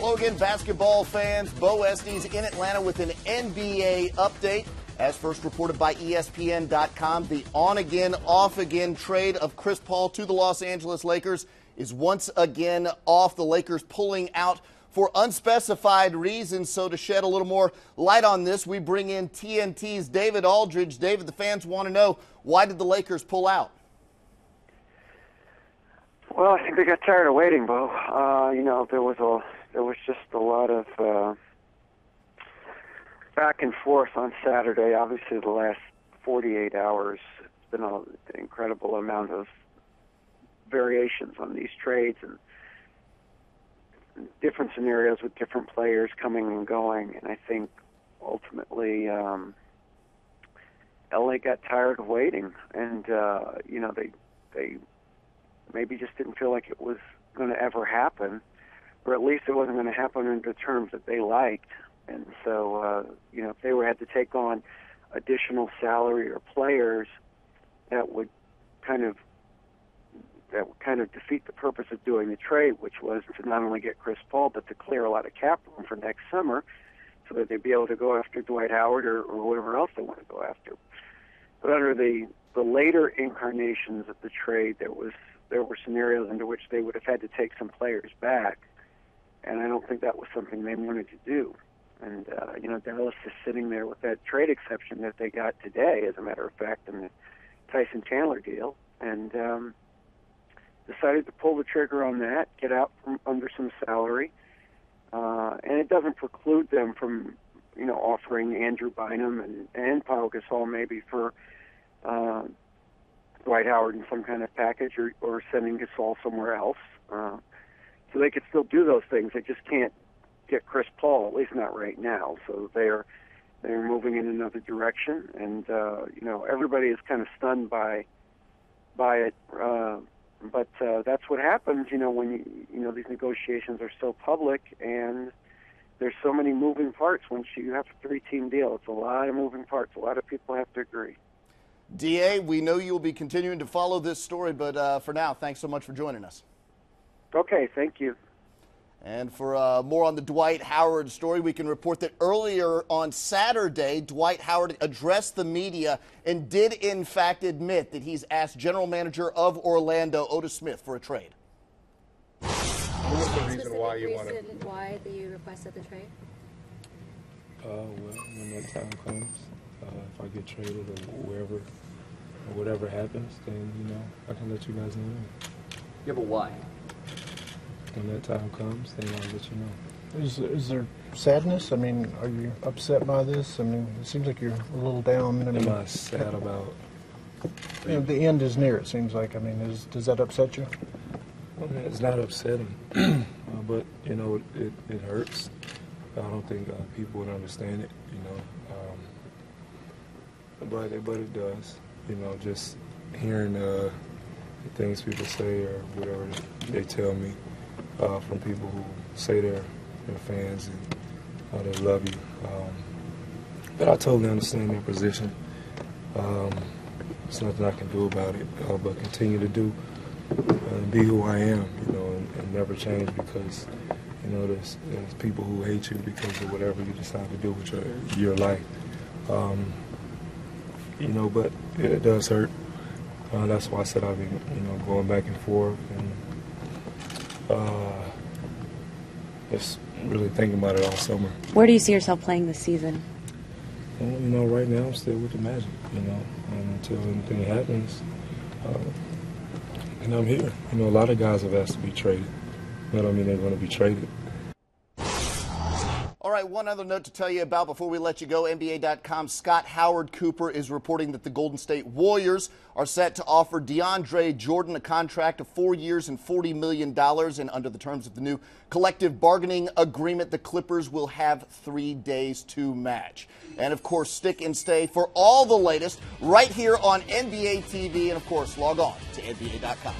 Hello again, basketball fans. Bo Estes in Atlanta with an NBA update. As first reported by ESPN.com, the on-again, off-again trade of Chris Paul to the Los Angeles Lakers is once again off. The Lakers pulling out for unspecified reasons. So to shed a little more light on this, we bring in TNT's David Aldridge. David, the fans want to know, why did the Lakers pull out? Well, I think they got tired of waiting, Bo. There was just a lot of back and forth on Saturday. Obviously, the last 48 hours, it's been an incredible amount of variations on these trades and different scenarios with different players coming and going. And I think ultimately, LA got tired of waiting, and they maybe just didn't feel like it was going to ever happen, or at least it wasn't going to happen under terms that they liked. And so, if they had to take on additional salary or players, that would kind of defeat the purpose of doing the trade, which was to not only get Chris Paul, but to clear a lot of cap room for next summer, so that they'd be able to go after Dwight Howard or whatever else they want to go after. But under the later incarnations of the trade, there were scenarios under which they would have had to take some players back, and I don't think that was something they wanted to do. And, Dallas is sitting there with that trade exception that they got today, as a matter of fact, in the Tyson Chandler deal, and decided to pull the trigger on that, get out from under some salary, and it doesn't preclude them from, offering Andrew Bynum and Pau Gasol maybe for Dwight Howard in some kind of package, or sending Gasol somewhere else. So they could still do those things. They just can't get Chris Paul, at least not right now. So they're moving in another direction, and everybody is kind of stunned by it. But that's what happens, when these negotiations are so public, and there's so many moving parts. Once you have a 3-team deal, it's a lot of moving parts. A lot of people have to agree. DA, we know you will be continuing to follow this story, but for now, thanks so much for joining us. Okay, thank you. And for more on the Dwight Howard story, we can report that earlier on Saturday, Dwight Howard addressed the media and did, in fact, admit that he's asked general manager of Orlando, Otis Smith, for a trade. What's the reason why you requested the trade? Well, when that time comes, if I get traded or wherever, or whatever happens, then, I can let you guys know. Yeah, but why? When that time comes, then I'll let you know. Is there sadness? I mean, are you upset by this? I mean, it seems like you're a little down. Am I sad about? The end is near, it seems like. I mean, does that upset you? Well, it's not upsetting, but, it hurts. I don't think people would understand it, but it does. Just hearing the things people say or whatever they tell me. From people who say they're fans and they love you. But I totally understand their position. There's nothing I can do about it, but continue to do and be who I am, and never change because, there's people who hate you because of whatever you decide to do with your life. But it does hurt. That's why I said I've been, going back and forth and just really thinking about it all summer. Where do you see yourself playing this season? Well, right now I'm still with the Magic, and until anything happens, and I'm here. A lot of guys have asked to be traded. That don't mean they're going to be traded. All right, one other note to tell you about before we let you go. NBA.com's Scott Howard Cooper is reporting that the Golden State Warriors are set to offer DeAndre Jordan a contract of 4 years and $40 million. And under the terms of the new collective bargaining agreement, the Clippers will have 3 days to match. And, of course, stick and stay for all the latest right here on NBA TV. And, of course, log on to NBA.com.